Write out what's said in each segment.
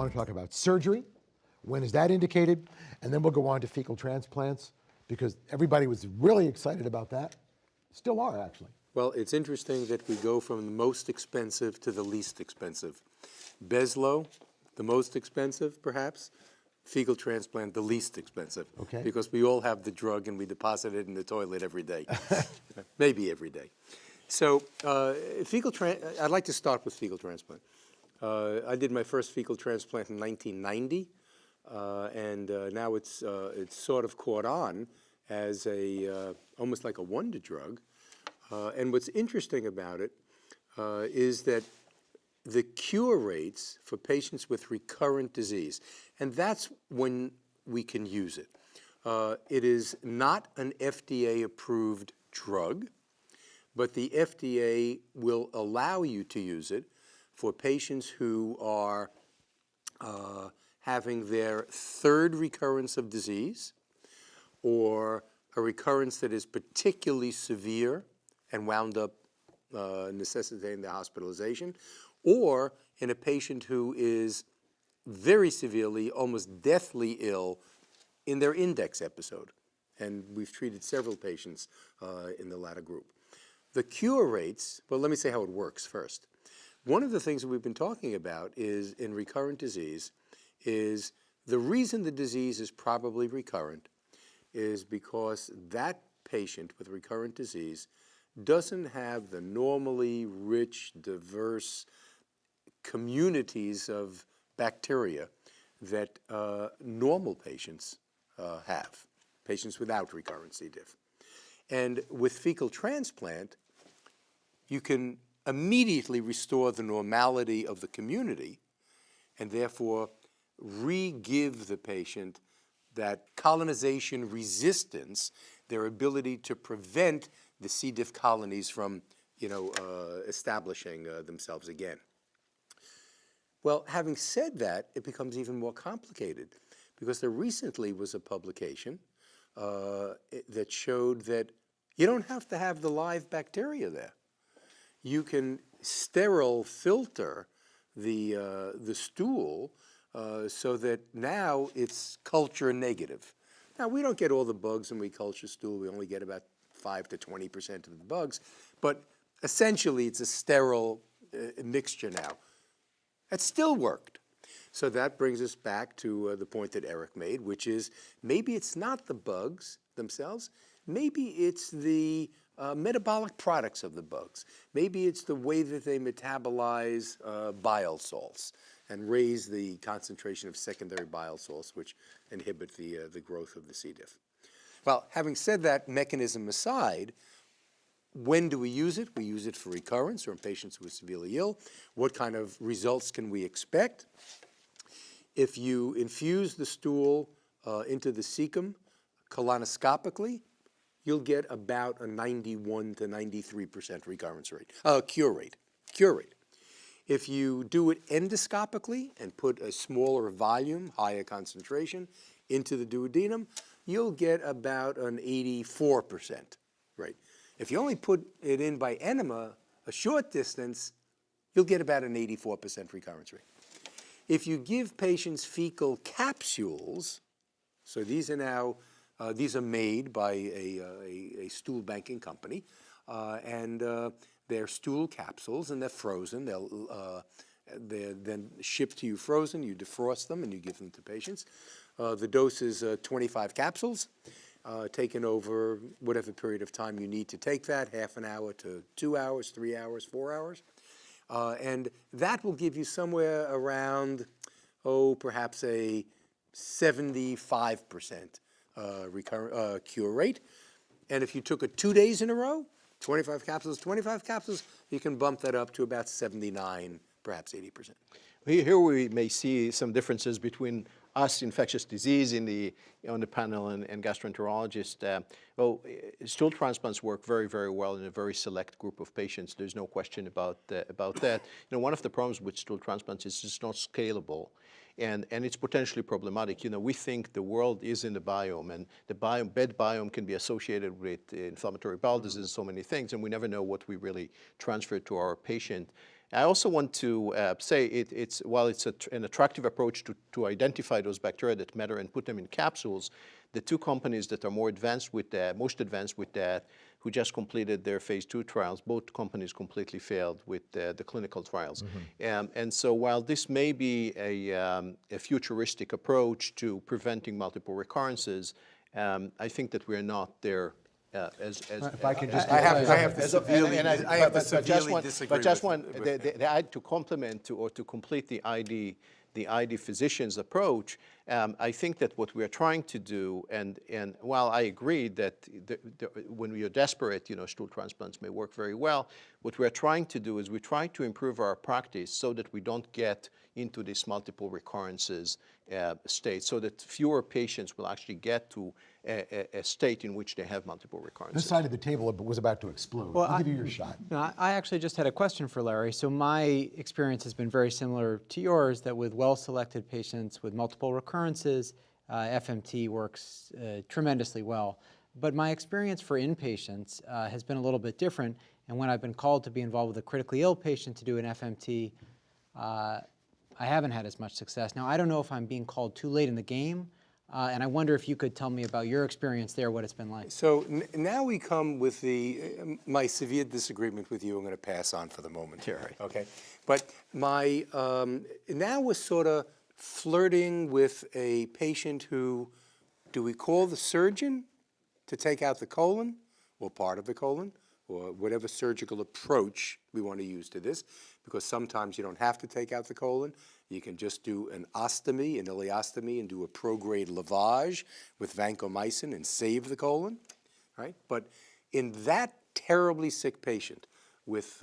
want to talk about surgery. When is that indicated? And then we'll go on to fecal transplants, because everybody was really excited about that. Still are, actually. Well, it's interesting that we go from the most expensive to the least expensive. Beslo, the most expensive, perhaps. Fecal transplant, the least expensive. Okay. Because we all have the drug and we deposit it in the toilet every day. Maybe every day. So I'd like to start with fecal transplant. I did my first fecal transplant in 1990, and now it's sort of caught on as almost like a wonder drug. And what's interesting about it is that the cure rates for patients with recurrent disease, and that's when we can use it. It is not an FDA-approved drug, but the FDA will allow you to use it for patients who are having their third recurrence of disease, or a recurrence that is particularly severe and wound up necessitating the hospitalization, or in a patient who is very severely, almost deathly ill in their index episode. And we've treated several patients in the latter group. The cure rates, well, let me say how it works first. One of the things that we've been talking about is in recurrent disease is the reason the disease is probably recurrent is because that patient with recurrent disease doesn't have the normally rich, diverse communities of bacteria that normal patients have, patients without recurrent C. diff. And with fecal transplant, you can immediately restore the normality of the community and therefore re-give the patient that colonization resistance, their ability to prevent the C. diff colonies from, establishing themselves again. Well, having said that, it becomes even more complicated because there recently was a publication that showed that you don't have to have the live bacteria there. You can sterile filter the stool so that now it's culture negative. Now, we don't get all the bugs when we culture stool. We only get about 5 to 20% of the bugs. But essentially, it's a sterile mixture now. That still worked. So that brings us back to the point that Eric made, which is maybe it's not the bugs themselves. Maybe it's the metabolic products of the bugs. Maybe it's the way that they metabolize bile salts and raise the concentration of secondary bile salts, which inhibit the growth of the C. diff. Well, having said that, mechanism aside, when do we use it? We use it for recurrence or in patients who are severely ill. What kind of results can we expect? If you infuse the stool into the cecum colonoscopically, you'll get about a 91 to 93% recurrence rate, cure rate. If you do it endoscopically and put a smaller volume, higher concentration into the duodenum, you'll get about an 84% rate. If you only put it in by enema, a short distance, you'll get about an 84% recurrence rate. If you give patients fecal capsules, so these are made by a stool banking company, and they're stool capsules, and they're frozen. They're then shipped to you frozen. You defrost them, and you give them to patients. The dose is 25 capsules, taken over whatever period of time you need to take that, half an hour to 2 hours, 3 hours, 4 hours. And that will give you somewhere around, perhaps a 75% cure rate. And if you took it 2 days in a row, 25 capsules, you can bump that up to about 79, perhaps 80%. Here we may see some differences between us, infectious disease, on the panel, and gastroenterologists. Stool transplants work very, very well in a very select group of patients. There's no question about that. One of the problems with stool transplants is it's not scalable, and it's potentially problematic. We think the world is in the biome, and the bed biome can be associated with inflammatory bowel disease and so many things, and we never know what we really transfer to our patient. I also want to say while it's an attractive approach to identify those bacteria that matter and put them in capsules, the two companies that are most advanced with that, who just completed their phase 2 trials, both companies completely failed with the clinical trials. And so while this may be a futuristic approach to preventing multiple recurrences, I think that we're not there. If I can just I have to As of- severely, and I have to but just severely want- disagree But just with one, to complement or to complete the ID physician's approach, I think that what we're trying to do, and while I agree that when we are desperate, stool transplants may work very well, what we're trying to do is we try to improve our practice so that we don't get into this multiple recurrences state, so that fewer patients will actually get to a state in which they have multiple recurrences. This side of the table was about to explode. I'll give you your shot. No, I actually just had a question for Larry. So my experience has been very similar to yours, that with well-selected patients with multiple recurrences, FMT works tremendously well. But my experience for inpatients has been a little bit different. And when I've been called to be involved with a critically ill patient to do an FMT, I haven't had as much success. Now, I don't know if I'm being called too late in the game, and I wonder if you could tell me about your experience there, what it's been like. So now we come with my severe disagreement with you. I'm going to pass on for the moment. Yeah, right. Okay, but now we're sort of flirting with a patient who, do we call the surgeon to take out the colon or part of the colon, or whatever surgical approach we want to use to this, because sometimes you don't have to take out the colon. You can just do an ostomy, an ileostomy, and do a prograde lavage with vancomycin and save the colon, right? But in that terribly sick patient with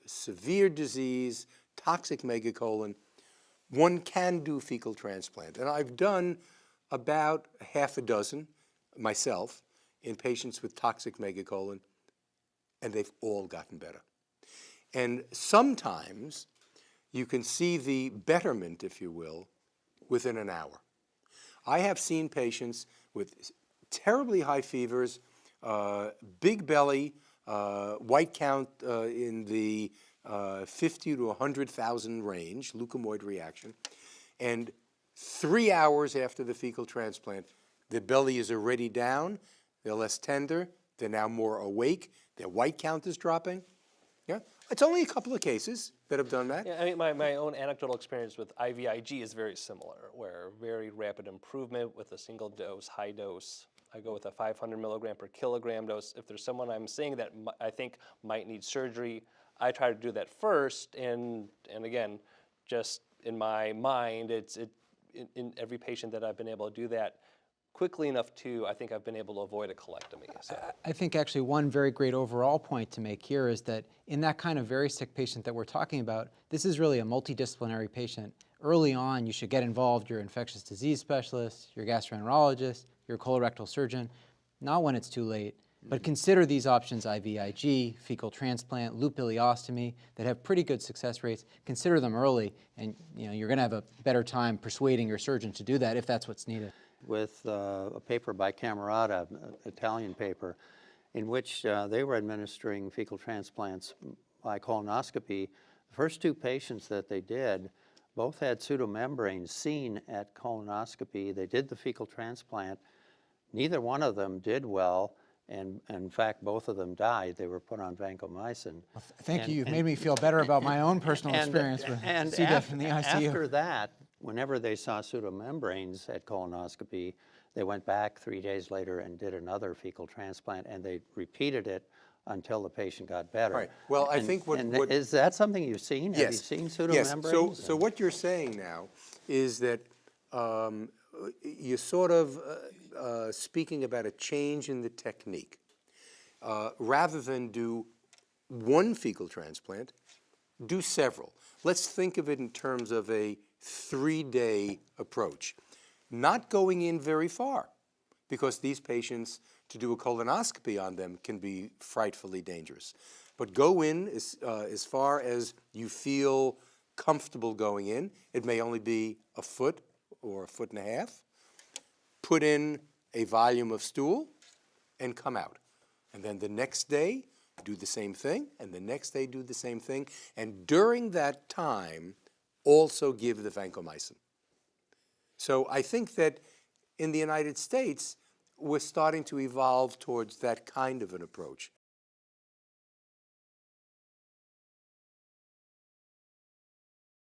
severe disease, toxic megacolon, one can do fecal transplant. And I've done about half a dozen myself in patients with toxic megacolon, and they've all gotten better. And sometimes you can see the betterment, if you will, within an hour. I have seen patients with terribly high fevers, big belly, white count in the 50 to 100,000 range, leukemoid reaction, and 3 hours after the fecal transplant, the belly is already down, they're less tender, they're now more awake, their white count is dropping. Yeah, it's only a couple of cases that have done that. Yeah, I mean, my own anecdotal experience with IVIG is very similar, where very rapid improvement with a single dose, high dose. I go with a 500 milligram per kilogram dose. If there's someone I'm seeing that I think might need surgery, I try to do that first. And again, just in my mind, in every patient that I've been able to do that quickly enough to, I think I've been able to avoid a colectomy. So. I think actually one very great overall point to make here is that in that kind of very sick patient that we're talking about, this is really a multidisciplinary patient. Early on, you should get involved, your infectious disease specialist, your gastroenterologist, your colorectal surgeon, not when it's too late. But consider these options, IVIG, fecal transplant, loop ileostomy, that have pretty good success rates. Consider them early, and you're going to have a better time persuading your surgeon to do that if that's what's needed. With a paper by Camerata, an Italian paper, in which they were administering fecal transplants by colonoscopy. The first two patients that they did both had pseudomembranes seen at colonoscopy. They did the fecal transplant. Neither one of them did well, and in fact, both of them died. They were put on vancomycin. Well, thank you. You've made me feel better about my own personal experience with C. diff in the ICU. After that, whenever they saw pseudomembranes at colonoscopy, they went back 3 days later and did another fecal transplant, and they repeated it until the patient got better. Right. Well, I think what is that something you've seen? Yes. Have you seen pseudomembranes? Yes. So what you're saying now is that you're sort of speaking about a change in the technique. Rather than do one fecal transplant, do several. Let's think of it in terms of a 3-day approach. Not going in very far, because these patients, to do a colonoscopy on them can be frightfully dangerous. But go in as far as you feel comfortable going in. It may only be a foot or a foot and a half. Put in a volume of stool and come out. And then the next day, do the same thing, and the next day do the same thing, and during that time, also give the vancomycin. So I think that in the United States, we're starting to evolve towards that kind of an approach.